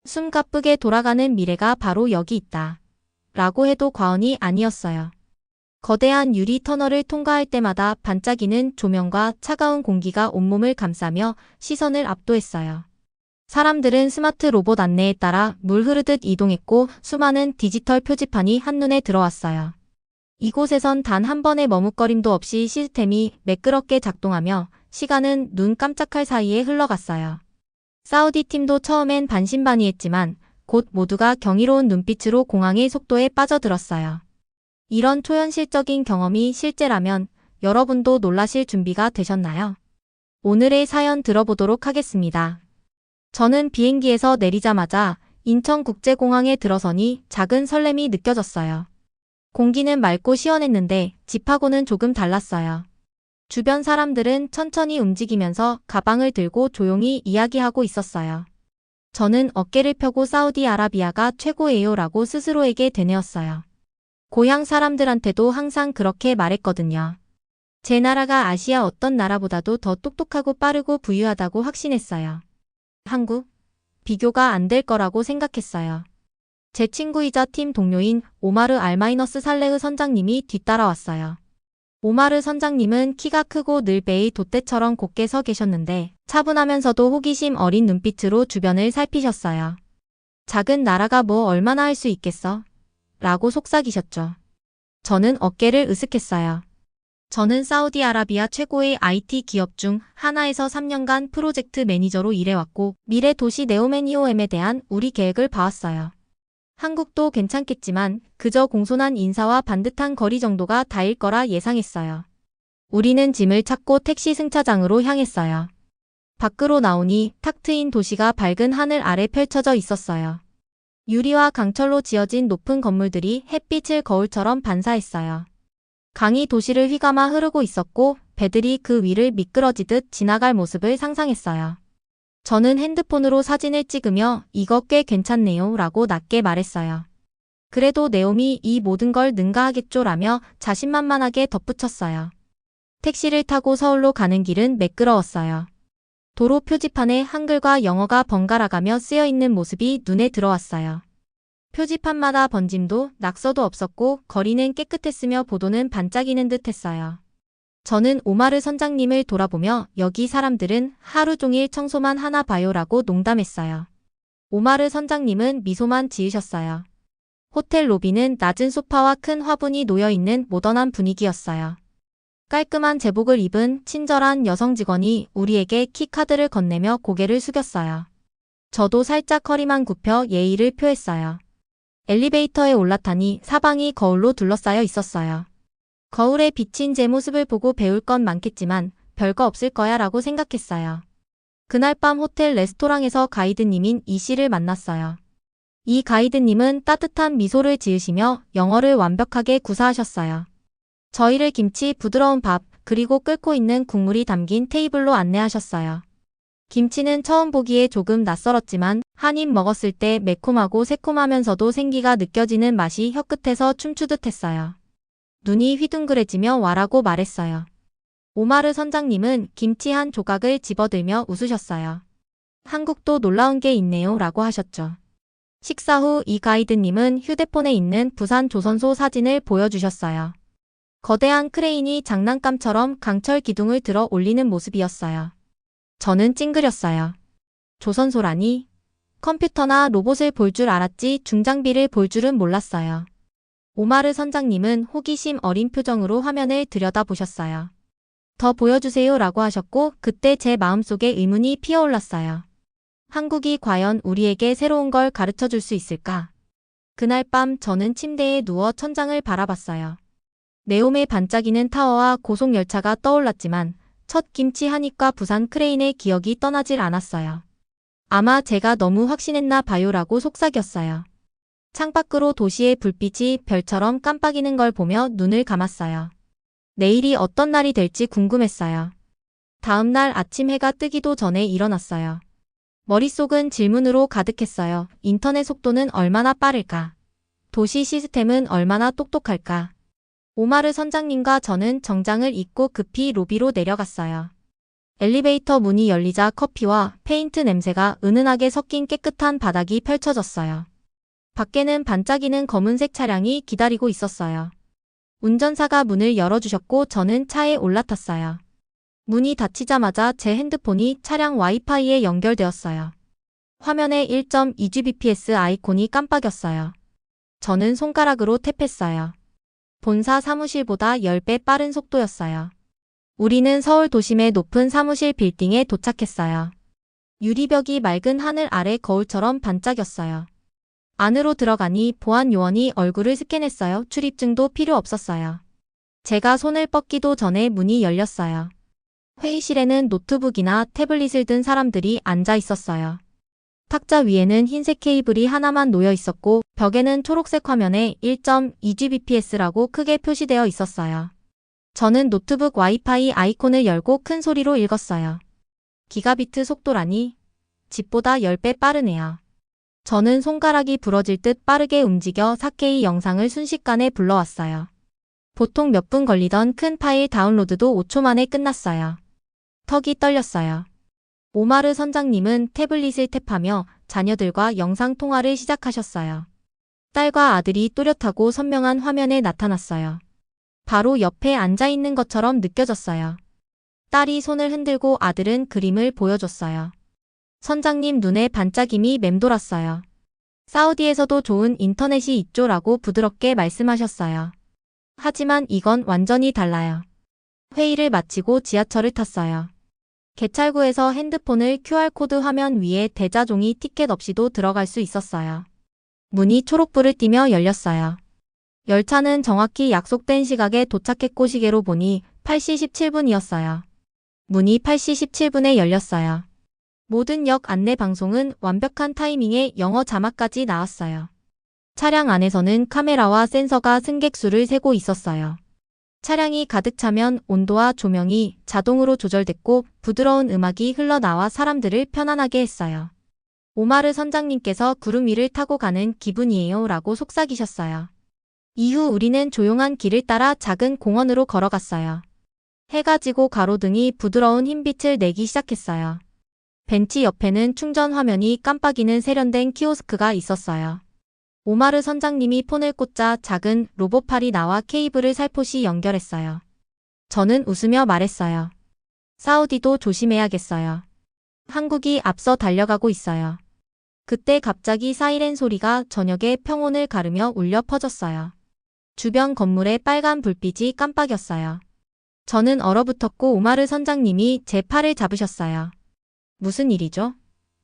숨가쁘게 돌아가는 미래가 바로 여기 있다. 라고 해도 과언이 아니었어요. 거대한 유리 터널을 통과할 때마다 반짝이는 조명과 차가운 공기가 온몸을 감싸며 시선을 압도했어요. 사람들은 스마트 로봇 안내에 따라 물 흐르듯 이동했고 수많은 디지털 표지판이 한눈에 들어왔어요. 이곳에선 단 한 번의 머뭇거림도 없이 시스템이 매끄럽게 작동하며 시간은 눈 깜짝할 사이에 흘러갔어요. 사우디 팀도 처음엔 반신반의했지만 곧 모두가 경이로운 눈빛으로 공항의 속도에 빠져들었어요. 이런 초현실적인 경험이 실제라면 여러분도 놀라실 준비가 되셨나요? 오늘의 사연 들어보도록 하겠습니다. 저는 비행기에서 내리자마자 인천국제공항에 들어서니 작은 설렘이 느껴졌어요. 공기는 맑고 시원했는데 집하고는 조금 달랐어요. 주변 사람들은 천천히 움직이면서 가방을 들고 조용히 이야기하고 있었어요. 저는 어깨를 펴고 사우디아라비아가 최고예요 라고 스스로에게 되뇌었어요. 고향 사람들한테도 항상 그렇게 말했거든요. 제 나라가 아시아 어떤 나라보다도 더 똑똑하고 빠르고 부유하다고 확신했어요. 한국? 비교가 안 될 거라고 생각했어요. 제 친구이자 팀 동료인 오마르 알마이너스 살레흐 선장님이 뒤따라왔어요. 오마르 선장님은 키가 크고 늘 베이 돛대처럼 곧게 서 계셨는데 차분하면서도 호기심 어린 눈빛으로 주변을 살피셨어요. 작은 나라가 뭐 얼마나 할 수 있겠어? 라고 속삭이셨죠. 저는 어깨를 으쓱했어요. 저는 사우디아라비아 최고의 IT 기업 중 하나에서 3년간 프로젝트 매니저로 일해왔고 미래 도시 네오메니오엠에 대한 우리 계획을 봐왔어요. 한국도 괜찮겠지만 그저 공손한 인사와 반듯한 거리 정도가 다일 거라 예상했어요. 우리는 짐을 찾고 택시 승차장으로 향했어요. 밖으로 나오니 탁 트인 도시가 밝은 하늘 아래 펼쳐져 있었어요. 유리와 강철로 지어진 높은 건물들이 햇빛을 거울처럼 반사했어요. 강이 도시를 휘감아 흐르고 있었고 배들이 그 위를 미끄러지듯 지나갈 모습을 상상했어요. 저는 핸드폰으로 사진을 찍으며 이거 꽤 괜찮네요 라고 낮게 말했어요. 그래도 네옴이 이 모든 걸 능가하겠죠 라며 자신만만하게 덧붙였어요. 택시를 타고 서울로 가는 길은 매끄러웠어요. 도로 표지판에 한글과 영어가 번갈아가며 쓰여있는 모습이 눈에 들어왔어요. 표지판마다 번짐도 낙서도 없었고 거리는 깨끗했으며 보도는 반짝이는 듯 했어요. 저는 오마르 선장님을 돌아보며 여기 사람들은 하루 종일 청소만 하나 봐요 라고 농담했어요. 오마르 선장님은 미소만 지으셨어요. 호텔 로비는 낮은 소파와 큰 화분이 놓여있는 모던한 분위기였어요. 깔끔한 제복을 입은 친절한 여성 직원이 우리에게 키카드를 건네며 고개를 숙였어요. 저도 살짝 허리만 굽혀 예의를 표했어요. 엘리베이터에 올라타니 사방이 거울로 둘러싸여 있었어요. 거울에 비친 제 모습을 보고 배울 건 많겠지만 별거 없을 거야 라고 생각했어요. 그날 밤 호텔 레스토랑에서 가이드님인 이 씨를 만났어요. 이 가이드님은 따뜻한 미소를 지으시며 영어를 완벽하게 구사하셨어요. 저희를 김치, 부드러운 밥, 그리고 끓고 있는 국물이 담긴 테이블로 안내하셨어요. 김치는 처음 보기에 조금 낯설었지만 한 입 먹었을 때 매콤하고 새콤하면서도 생기가 느껴지는 맛이 혀끝에서 춤추듯 했어요. 눈이 휘둥그레지며 와라고 말했어요. 오마르 선장님은 김치 한 조각을 집어들며 웃으셨어요. 한국도 놀라운 게 있네요 라고 하셨죠. 식사 후 이 가이드님은 휴대폰에 있는 부산 조선소 사진을 보여주셨어요. 거대한 크레인이 장난감처럼 강철 기둥을 들어 올리는 모습이었어요. 저는 찡그렸어요. 조선소라니? 컴퓨터나 로봇을 볼 줄 알았지 중장비를 볼 줄은 몰랐어요. 오마르 선장님은 호기심 어린 표정으로 화면을 들여다보셨어요. 더 보여주세요 라고 하셨고 그때 제 마음속에 의문이 피어올랐어요. 한국이 과연 우리에게 새로운 걸 가르쳐 줄 수 있을까? 그날 밤 저는 침대에 누워 천장을 바라봤어요. 네옴의 반짝이는 타워와 고속열차가 떠올랐지만 첫 김치 한 입과 부산 크레인의 기억이 떠나질 않았어요. 아마 제가 너무 확신했나 봐요 라고 속삭였어요. 창밖으로 도시의 불빛이 별처럼 깜빡이는 걸 보며 눈을 감았어요. 내일이 어떤 날이 될지 궁금했어요. 다음 날 아침 해가 뜨기도 전에 일어났어요. 머릿속은 질문으로 가득했어요. 인터넷 속도는 얼마나 빠를까? 도시 시스템은 얼마나 똑똑할까? 오마르 선장님과 저는 정장을 입고 급히 로비로 내려갔어요. 엘리베이터 문이 열리자 커피와 페인트 냄새가 은은하게 섞인 깨끗한 바닥이 펼쳐졌어요. 밖에는 반짝이는 검은색 차량이 기다리고 있었어요. 운전사가 문을 열어주셨고 저는 차에 올라탔어요. 문이 닫히자마자 제 핸드폰이 차량 와이파이에 연결되었어요. 화면에 1.2Gbps 아이콘이 깜빡였어요. 저는 손가락으로 탭했어요. 본사 사무실보다 10배 빠른 속도였어요. 우리는 서울 도심의 높은 사무실 빌딩에 도착했어요. 유리벽이 맑은 하늘 아래 거울처럼 반짝였어요. 안으로 들어가니 보안 요원이 얼굴을 스캔했어요. 출입증도 필요 없었어요. 제가 손을 뻗기도 전에 문이 열렸어요. 회의실에는 노트북이나 태블릿을 든 사람들이 앉아 있었어요. 탁자 위에는 흰색 케이블이 하나만 놓여 있었고 벽에는 초록색 화면에 1.2Gbps라고 크게 표시되어 있었어요. 저는 노트북 와이파이 아이콘을 열고 큰 소리로 읽었어요. 기가비트 속도라니? 집보다 10배 빠르네요. 저는 손가락이 부러질 듯 빠르게 움직여 4K 영상을 순식간에 불러왔어요. 보통 몇 분 걸리던 큰 파일 다운로드도 5초 만에 끝났어요. 턱이 떨렸어요. 오마르 선장님은 태블릿을 탭하며 자녀들과 영상 통화를 시작하셨어요. 딸과 아들이 또렷하고 선명한 화면에 나타났어요. 바로 옆에 앉아있는 것처럼 느껴졌어요. 딸이 손을 흔들고 아들은 그림을 보여줬어요. 선장님 눈에 반짝임이 맴돌았어요. 사우디에서도 좋은 인터넷이 있죠라고 부드럽게 말씀하셨어요. 하지만 이건 완전히 달라요. 회의를 마치고 지하철을 탔어요. 개찰구에서 핸드폰을 QR코드 화면 위에 대자종이 티켓 없이도 들어갈 수 있었어요. 문이 초록불을 띠며 열렸어요. 열차는 정확히 약속된 시각에 도착했고 시계로 보니 8시 17분이었어요. 문이 8시 17분에 열렸어요. 모든 역 안내 방송은 완벽한 타이밍에 영어 자막까지 나왔어요. 차량 안에서는 카메라와 센서가 승객 수를 세고 있었어요. 차량이 가득 차면 온도와 조명이 자동으로 조절됐고 부드러운 음악이 흘러나와 사람들을 편안하게 했어요. 오마르 선장님께서 구름 위를 타고 가는 기분이에요 라고 속삭이셨어요. 이후 우리는 조용한 길을 따라 작은 공원으로 걸어갔어요. 해가 지고 가로등이 부드러운 흰빛을 내기 시작했어요. 벤치 옆에는 충전 화면이 깜빡이는 세련된 키오스크가 있었어요. 오마르 선장님이 폰을 꽂자 작은 로봇팔이 나와 케이블을 살포시 연결했어요. 저는 웃으며 말했어요. 사우디도 조심해야겠어요. 한국이 앞서 달려가고 있어요. 그때 갑자기 사이렌 소리가 저녁의 평온을 가르며 울려 퍼졌어요. 주변 건물의 빨간 불빛이 깜빡였어요. 저는 얼어붙었고 오마르 선장님이 제 팔을 잡으셨어요. 무슨 일이죠?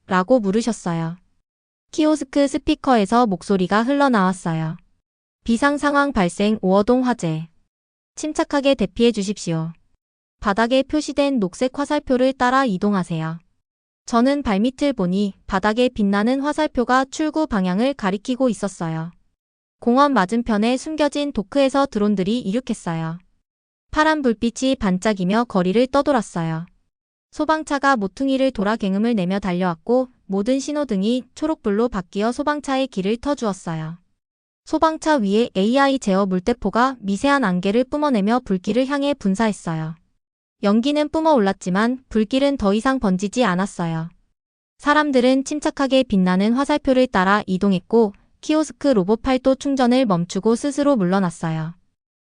라고 물으셨어요. 키오스크 스피커에서 목소리가 흘러나왔어요. 비상 상황 발생 오어동 화재. 침착하게 대피해 주십시오. 바닥에 표시된 녹색 화살표를 따라 이동하세요. 저는 발밑을 보니 바닥에 빛나는 화살표가 출구 방향을 가리키고 있었어요. 공원 맞은편에 숨겨진 도크에서 드론들이 이륙했어요. 파란 불빛이 반짝이며 거리를 떠돌았어요. 소방차가 모퉁이를 돌아 굉음을 내며 달려왔고 모든 신호등이 초록불로 바뀌어 소방차의 길을 터주었어요. 소방차 위에 AI 제어 물대포가 미세한 안개를 뿜어내며 불길을 향해 분사했어요. 연기는 뿜어올랐지만 불길은 더 이상 번지지 않았어요. 사람들은 침착하게 빛나는 화살표를 따라 이동했고 키오스크 로봇팔도 충전을 멈추고 스스로 물러났어요.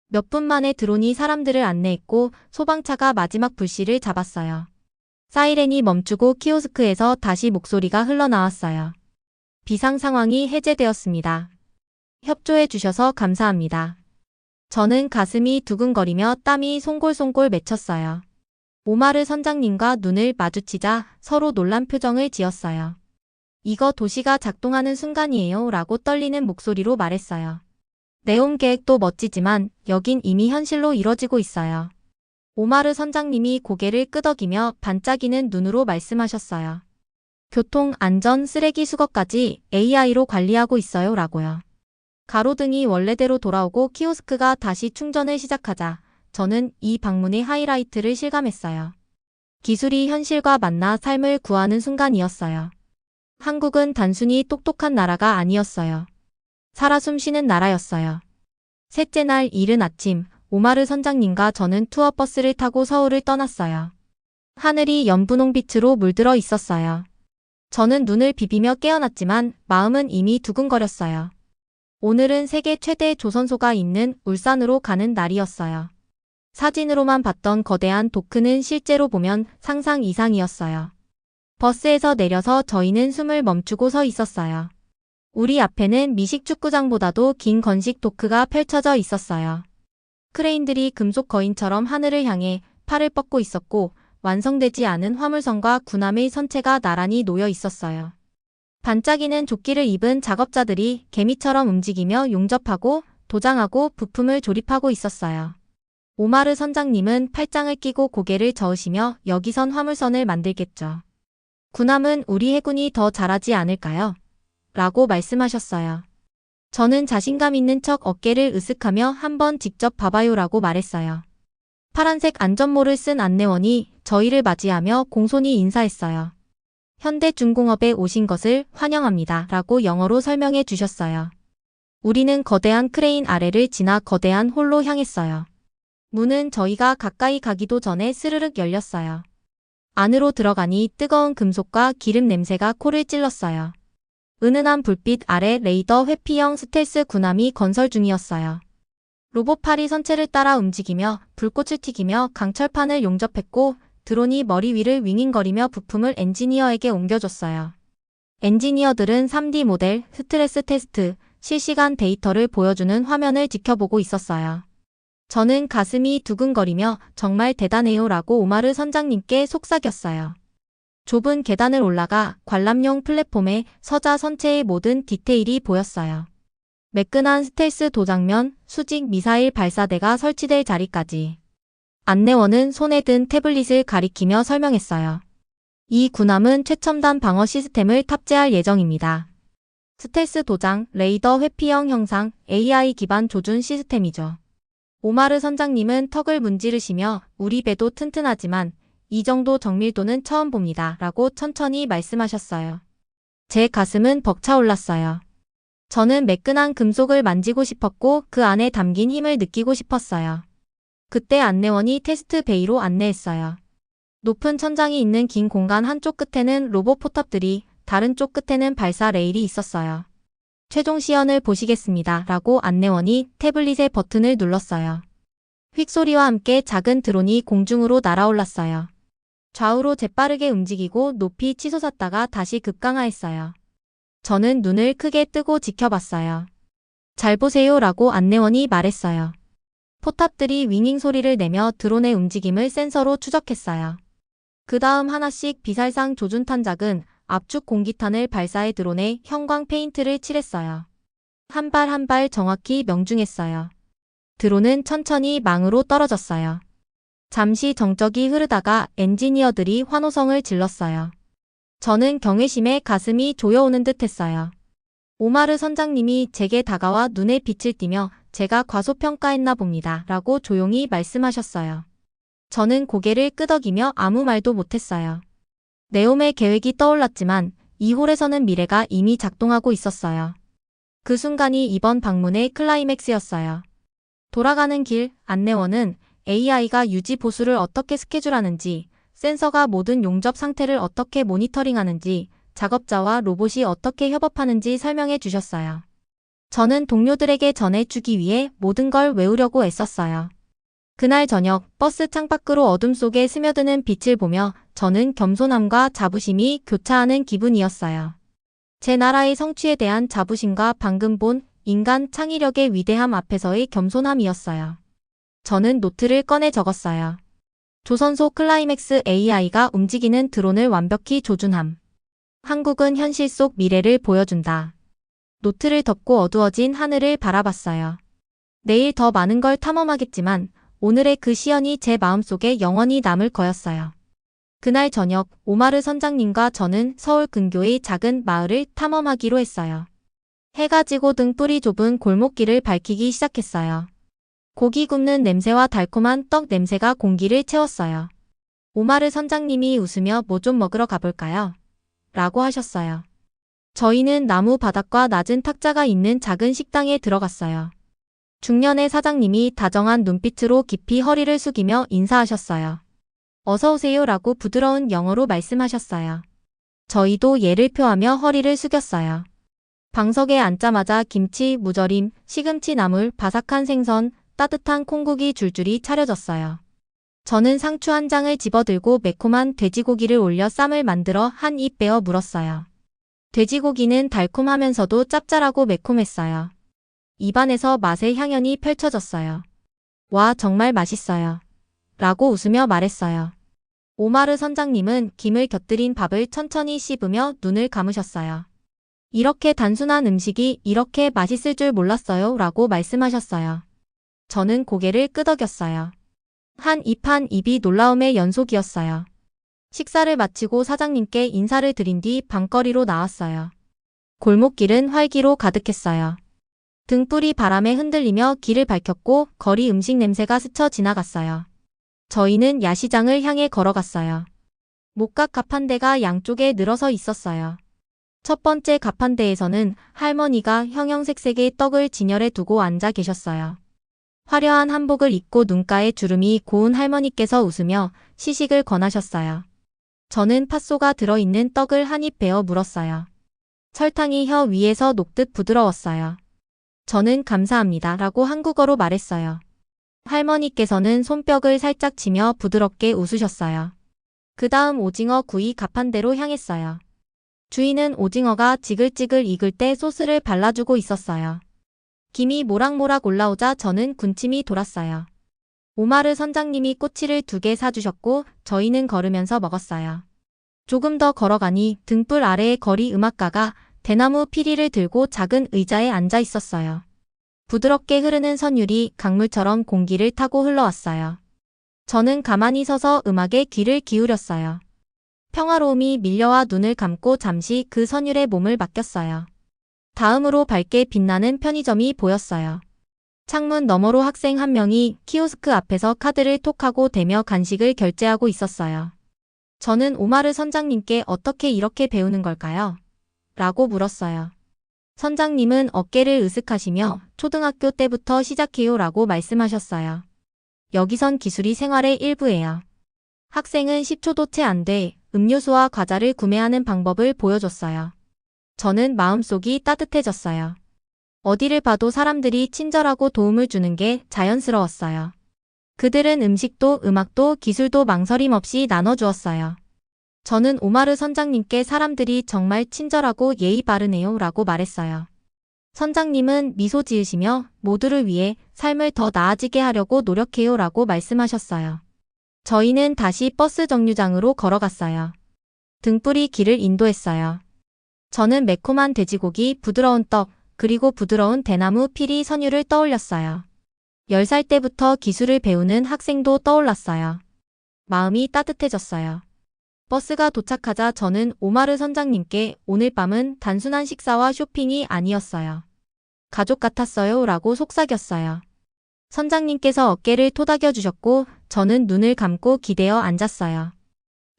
몇 분 만에 드론이 사람들을 안내했고 소방차가 마지막 불씨를 잡았어요. 사이렌이 멈추고 키오스크에서 다시 목소리가 흘러나왔어요. 비상 상황이 해제되었습니다. 협조해 주셔서 감사합니다. 저는 가슴이 두근거리며 땀이 송골송골 맺혔어요. 오마르 선장님과 눈을 마주치자 서로 놀란 표정을 지었어요. 이거 도시가 작동하는 순간이에요 라고 떨리는 목소리로 말했어요. 네옴 계획도 멋지지만 여긴 이미 현실로 이뤄지고 있어요. 오마르 선장님이 고개를 끄덕이며 반짝이는 눈으로 말씀하셨어요. 교통, 안전, 쓰레기 수거까지 AI로 관리하고 있어요 라고요. 가로등이 원래대로 돌아오고 키오스크가 다시 충전을 시작하자 저는 이 방문의 하이라이트를 실감했어요. 기술이 현실과 만나 삶을 구하는 순간이었어요. 한국은 단순히 똑똑한 나라가 아니었어요. 살아 숨쉬는 나라였어요. 셋째 날 이른 아침, 오마르 선장님과 저는 투어버스를 타고 서울을 떠났어요. 하늘이 연분홍빛으로 물들어 있었어요. 저는 눈을 비비며 깨어났지만 마음은 이미 두근거렸어요. 오늘은 세계 최대 조선소가 있는 울산으로 가는 날이었어요. 사진으로만 봤던 거대한 도크는 실제로 보면 상상 이상이었어요. 버스에서 내려서 저희는 숨을 멈추고 서 있었어요. 우리 앞에는 미식 축구장보다도 긴 건식 도크가 펼쳐져 있었어요. 크레인들이 금속 거인처럼 하늘을 향해 팔을 뻗고 있었고 완성되지 않은 화물선과 군함의 선체가 나란히 놓여 있었어요. 반짝이는 조끼를 입은 작업자들이 개미처럼 움직이며 용접하고 도장하고 부품을 조립하고 있었어요. 오마르 선장님은 팔짱을 끼고 고개를 저으시며 여기선 화물선을 만들겠죠. 군함은 우리 해군이 더 잘하지 않을까요? 라고 말씀하셨어요. 저는 자신감 있는 척 어깨를 으쓱하며 한번 직접 봐봐요라고 말했어요. 파란색 안전모를 쓴 안내원이 저희를 맞이하며 공손히 인사했어요. 현대중공업에 오신 것을 환영합니다. 라고 영어로 설명해 주셨어요. 우리는 거대한 크레인 아래를 지나 거대한 홀로 향했어요. 문은 저희가 가까이 가기도 전에 스르륵 열렸어요. 안으로 들어가니 뜨거운 금속과 기름 냄새가 코를 찔렀어요. 은은한 불빛 아래 레이더 회피형 스텔스 군함이 건설 중이었어요. 로봇팔이 선체를 따라 움직이며 불꽃을 튀기며 강철판을 용접했고 드론이 머리 위를 윙윙거리며 부품을 엔지니어에게 옮겨줬어요. 엔지니어들은 3D 모델, 스트레스 테스트, 실시간 데이터를 보여주는 화면을 지켜보고 있었어요. 저는 가슴이 두근거리며 정말 대단해요 라고 오마르 선장님께 속삭였어요. 좁은 계단을 올라가 관람용 플랫폼에 서자 선체의 모든 디테일이 보였어요. 매끈한 스텔스 도장면, 수직 미사일 발사대가 설치될 자리까지. 안내원은 손에 든 태블릿을 가리키며 설명했어요. 이 군함은 최첨단 방어 시스템을 탑재할 예정입니다. 스텔스 도장, 레이더 회피형 형상, AI 기반 조준 시스템이죠. 오마르 선장님은 턱을 문지르시며 우리 배도 튼튼하지만 이 정도 정밀도는 처음 봅니다. 라고 천천히 말씀하셨어요. 제 가슴은 벅차올랐어요. 저는 매끈한 금속을 만지고 싶었고 그 안에 담긴 힘을 느끼고 싶었어요. 그때 안내원이 테스트 베이로 안내했어요. 높은 천장이 있는 긴 공간 한쪽 끝에는 로봇 포탑들이 다른 쪽 끝에는 발사 레일이 있었어요. 최종 시연을 보시겠습니다. 라고 안내원이 태블릿의 버튼을 눌렀어요. 휙 소리와 함께 작은 드론이 공중으로 날아올랐어요. 좌우로 재빠르게 움직이고 높이 치솟았다가 다시 급강하했어요. 저는 눈을 크게 뜨고 지켜봤어요. 잘 보세요 라고 안내원이 말했어요. 포탑들이 윙윙 소리를 내며 드론의 움직임을 센서로 추적했어요. 그 다음 하나씩 비살상 조준탄작은 압축 공기탄을 발사해 드론에 형광 페인트를 칠했어요. 한 발 한 발 정확히 명중했어요. 드론은 천천히 망으로 떨어졌어요. 잠시 정적이 흐르다가 엔지니어들이 환호성을 질렀어요. 저는 경외심에 가슴이 조여오는 듯 했어요. 오마르 선장님이 제게 다가와 눈에 빛을 띠며 제가 과소평가했나 봅니다. 라고 조용히 말씀하셨어요. 저는 고개를 끄덕이며 아무 말도 못했어요. 네옴의 계획이 떠올랐지만 이 홀에서는 미래가 이미 작동하고 있었어요. 그 순간이 이번 방문의 클라이맥스였어요. 돌아가는 길, 안내원은 AI가 유지 보수를 어떻게 스케줄하는지, 센서가 모든 용접 상태를 어떻게 모니터링하는지, 작업자와 로봇이 어떻게 협업하는지 설명해 주셨어요. 저는 동료들에게 전해주기 위해 모든 걸 외우려고 애썼어요. 그날 저녁 버스 창밖으로 어둠 속에 스며드는 빛을 보며 저는 겸손함과 자부심이 교차하는 기분이었어요. 제 나라의 성취에 대한 자부심과 방금 본 인간 창의력의 위대함 앞에서의 겸손함이었어요. 저는 노트를 꺼내 적었어요. 조선소 클라이맥스 AI가 움직이는 드론을 완벽히 조준함. 한국은 현실 속 미래를 보여준다. 노트를 덮고 어두워진 하늘을 바라봤어요. 내일 더 많은 걸 탐험하겠지만 오늘의 그 시연이 제 마음속에 영원히 남을 거였어요. 그날 저녁 오마르 선장님과 저는 서울 근교의 작은 마을을 탐험하기로 했어요. 해가 지고 등불이 좁은 골목길을 밝히기 시작했어요. 고기 굽는 냄새와 달콤한 떡 냄새가 공기를 채웠어요. 오마르 선장님이 웃으며 뭐 좀 먹으러 가볼까요? 라고 하셨어요. 저희는 나무 바닥과 낮은 탁자가 있는 작은 식당에 들어갔어요. 중년의 사장님이 다정한 눈빛으로 깊이 허리를 숙이며 인사하셨어요. 어서 오세요 라고 부드러운 영어로 말씀하셨어요. 저희도 예를 표하며 허리를 숙였어요. 방석에 앉자마자 김치, 무절임, 시금치 나물, 바삭한 생선, 따뜻한 콩국이 줄줄이 차려졌어요. 저는 상추 한 장을 집어들고 매콤한 돼지고기를 올려 쌈을 만들어 한 입 베어 물었어요. 돼지고기는 달콤하면서도 짭짤하고 매콤했어요. 입안에서 맛의 향연이 펼쳐졌어요. 와, 정말 맛있어요. 라고 웃으며 말했어요. 오마르 선장님은 김을 곁들인 밥을 천천히 씹으며 눈을 감으셨어요. 이렇게 단순한 음식이 이렇게 맛있을 줄 몰랐어요 라고 말씀하셨어요. 저는 고개를 끄덕였어요. 한 입 한 입이 놀라움의 연속이었어요. 식사를 마치고 사장님께 인사를 드린 뒤 밤거리로 나왔어요. 골목길은 활기로 가득했어요. 등불이 바람에 흔들리며 길을 밝혔고 거리 음식 냄새가 스쳐 지나갔어요. 저희는 야시장을 향해 걸어갔어요. 목각 가판대가 양쪽에 늘어서 있었어요. 첫 번째 가판대에서는 할머니가 형형색색의 떡을 진열해 두고 앉아 계셨어요. 화려한 한복을 입고 눈가에 주름이 고운 할머니께서 웃으며 시식을 권하셨어요. 저는 팥소가 들어있는 떡을 한 입 베어 물었어요. 설탕이 혀 위에서 녹듯 부드러웠어요. 저는 감사합니다 라고 한국어로 말했어요. 할머니께서는 손뼉을 살짝 치며 부드럽게 웃으셨어요. 그 다음 오징어 구이 가판대로 향했어요. 주인은 오징어가 지글지글 익을 때 소스를 발라주고 있었어요. 김이 모락모락 올라오자 저는 군침이 돌았어요. 오마르 선장님이 꼬치를 2개 사주셨고 저희는 걸으면서 먹었어요. 조금 더 걸어가니 등불 아래의 거리 음악가가 대나무 피리를 들고 작은 의자에 앉아 있었어요. 부드럽게 흐르는 선율이 강물처럼 공기를 타고 흘러왔어요. 저는 가만히 서서 음악에 귀를 기울였어요. 평화로움이 밀려와 눈을 감고 잠시 그 선율에 몸을 맡겼어요. 다음으로 밝게 빛나는 편의점이 보였어요. 창문 너머로 학생 한 명이 키오스크 앞에서 카드를 톡하고 대며 간식을 결제하고 있었어요. 저는 오마르 선장님께 어떻게 이렇게 배우는 걸까요? 라고 물었어요. 선장님은 어깨를 으쓱하시며 초등학교 때부터 시작해요 라고 말씀하셨어요. 여기선 기술이 생활의 일부예요. 학생은 10초도 채 안 돼 음료수와 과자를 구매하는 방법을 보여줬어요. 저는 마음속이 따뜻해졌어요. 어디를 봐도 사람들이 친절하고 도움을 주는 게 자연스러웠어요. 그들은 음식도 음악도 기술도 망설임 없이 나눠주었어요. 저는 오마르 선장님께 사람들이 정말 친절하고 예의 바르네요 라고 말했어요. 선장님은 미소 지으시며 모두를 위해 삶을 더 나아지게 하려고 노력해요 라고 말씀하셨어요. 저희는 다시 버스 정류장으로 걸어갔어요. 등불이 길을 인도했어요. 저는 매콤한 돼지고기, 부드러운 떡, 그리고 부드러운 대나무 피리 선율을 떠올렸어요. 10살 때부터 기술을 배우는 학생도 떠올랐어요. 마음이 따뜻해졌어요. 버스가 도착하자 저는 오마르 선장님께 오늘 밤은 단순한 식사와 쇼핑이 아니었어요. 가족 같았어요 라고 속삭였어요. 선장님께서 어깨를 토닥여 주셨고 저는 눈을 감고 기대어 앉았어요.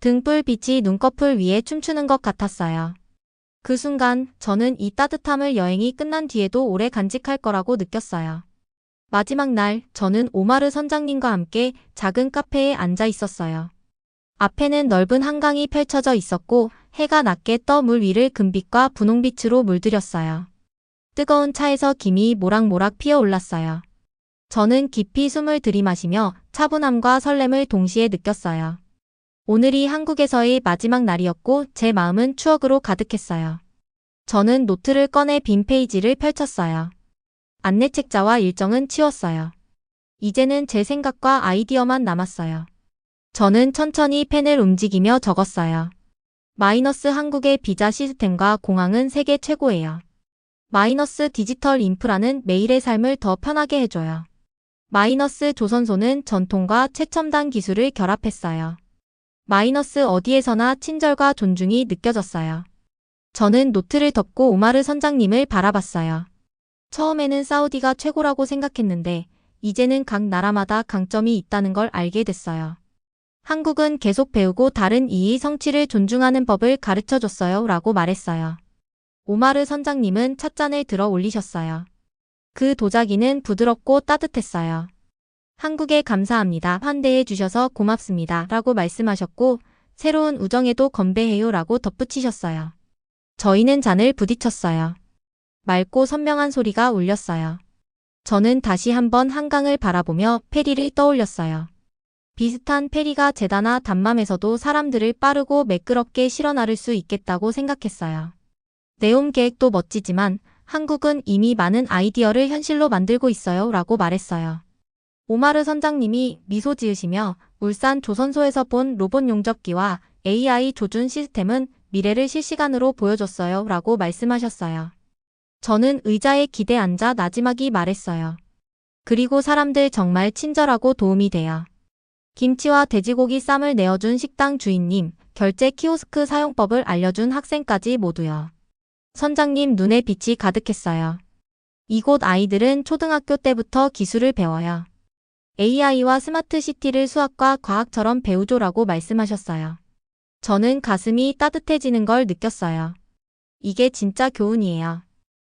등불 빛이 눈꺼풀 위에 춤추는 것 같았어요. 그 순간 저는 이 따뜻함을 여행이 끝난 뒤에도 오래 간직할 거라고 느꼈어요. 마지막 날 저는 오마르 선장님과 함께 작은 카페에 앉아 있었어요. 앞에는 넓은 한강이 펼쳐져 있었고 해가 낮게 떠 물 위를 금빛과 분홍빛으로 물들였어요. 뜨거운 차에서 김이 모락모락 피어올랐어요. 저는 깊이 숨을 들이마시며 차분함과 설렘을 동시에 느꼈어요. 오늘이 한국에서의 마지막 날이었고 제 마음은 추억으로 가득했어요. 저는 노트를 꺼내 빈 페이지를 펼쳤어요. 안내책자와 일정은 치웠어요. 이제는 제 생각과 아이디어만 남았어요. 저는 천천히 펜을 움직이며 적었어요. 마이너스 한국의 비자 시스템과 공항은 세계 최고예요. 마이너스 디지털 인프라는 매일의 삶을 더 편하게 해줘요. 마이너스 조선소는 전통과 최첨단 기술을 결합했어요. 마이너스 어디에서나 친절과 존중이 느껴졌어요. 저는 노트를 덮고 오마르 선장님을 바라봤어요. 처음에는 사우디가 최고라고 생각했는데 이제는 각 나라마다 강점이 있다는 걸 알게 됐어요. 한국은 계속 배우고 다른 이의 성취를 존중하는 법을 가르쳐줬어요 라고 말했어요. 오마르 선장님은 찻잔을 들어 올리셨어요. 그 도자기는 부드럽고 따뜻했어요. 한국에 감사합니다. 환대해 주셔서 고맙습니다. 라고 말씀하셨고, 새로운 우정에도 건배해요. 라고 덧붙이셨어요. 저희는 잔을 부딪혔어요. 맑고 선명한 소리가 울렸어요. 저는 다시 한번 한강을 바라보며 페리를 떠올렸어요. 비슷한 페리가 제다나 담맘에서도 사람들을 빠르고 매끄럽게 실어 나를 수 있겠다고 생각했어요. 네옴 계획도 멋지지만 한국은 이미 많은 아이디어를 현실로 만들고 있어요. 라고 말했어요. 오마르 선장님이 미소 지으시며 울산 조선소에서 본 로봇 용접기와 AI 조준 시스템은 미래를 실시간으로 보여줬어요. 라고 말씀하셨어요. 저는 의자에 기대 앉아 나지막이 말했어요. 그리고 사람들 정말 친절하고 도움이 돼요. 김치와 돼지고기 쌈을 내어준 식당 주인님, 결제 키오스크 사용법을 알려준 학생까지 모두요. 선장님 눈에 빛이 가득했어요. 이곳 아이들은 초등학교 때부터 기술을 배워요. AI와 스마트 시티를 수학과 과학처럼 배우죠라고 말씀하셨어요. 저는 가슴이 따뜻해지는 걸 느꼈어요. 이게 진짜 교훈이에요.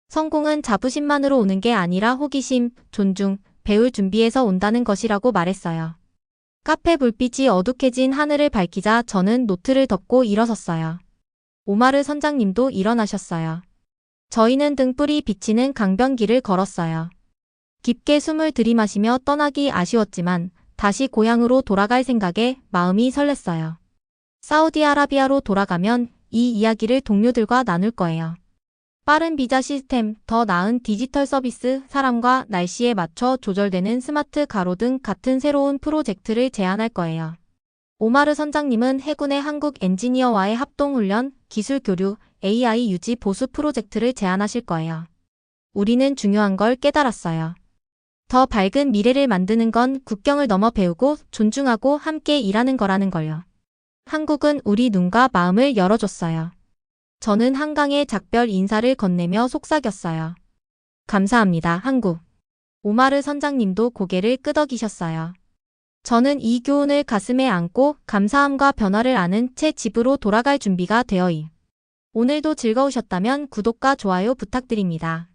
성공은 자부심만으로 오는 게 아니라 호기심, 존중, 배울 준비에서 온다는 것이라고 말했어요. 카페 불빛이 어둑해진 하늘을 밝히자 저는 노트를 덮고 일어섰어요. 오마르 선장님도 일어나셨어요. 저희는 등불이 비치는 강변길을 걸었어요. 깊게 숨을 들이마시며 떠나기 아쉬웠지만 다시 고향으로 돌아갈 생각에 마음이 설렜어요. 사우디아라비아로 돌아가면 이 이야기를 동료들과 나눌 거예요. 빠른 비자 시스템, 더 나은 디지털 서비스, 사람과 날씨에 맞춰 조절되는 스마트 가로 등 같은 새로운 프로젝트를 제안할 거예요. 오마르 선장님은 해군의 한국 엔지니어와의 합동훈련, 기술 교류, AI 유지 보수 프로젝트를 제안하실 거예요. 우리는 중요한 걸 깨달았어요. 더 밝은 미래를 만드는 건 국경을 넘어 배우고 존중하고 함께 일하는 거라는 걸요. 한국은 우리 눈과 마음을 열어줬어요. 저는 한강에 작별 인사를 건네며 속삭였어요. 감사합니다, 한국. 오마르 선장님도 고개를 끄덕이셨어요. 저는 이 교훈을 가슴에 안고 감사함과 변화를 아는 채 집으로 돌아갈 준비가 되어이. 오늘도 즐거우셨다면 구독과 좋아요 부탁드립니다.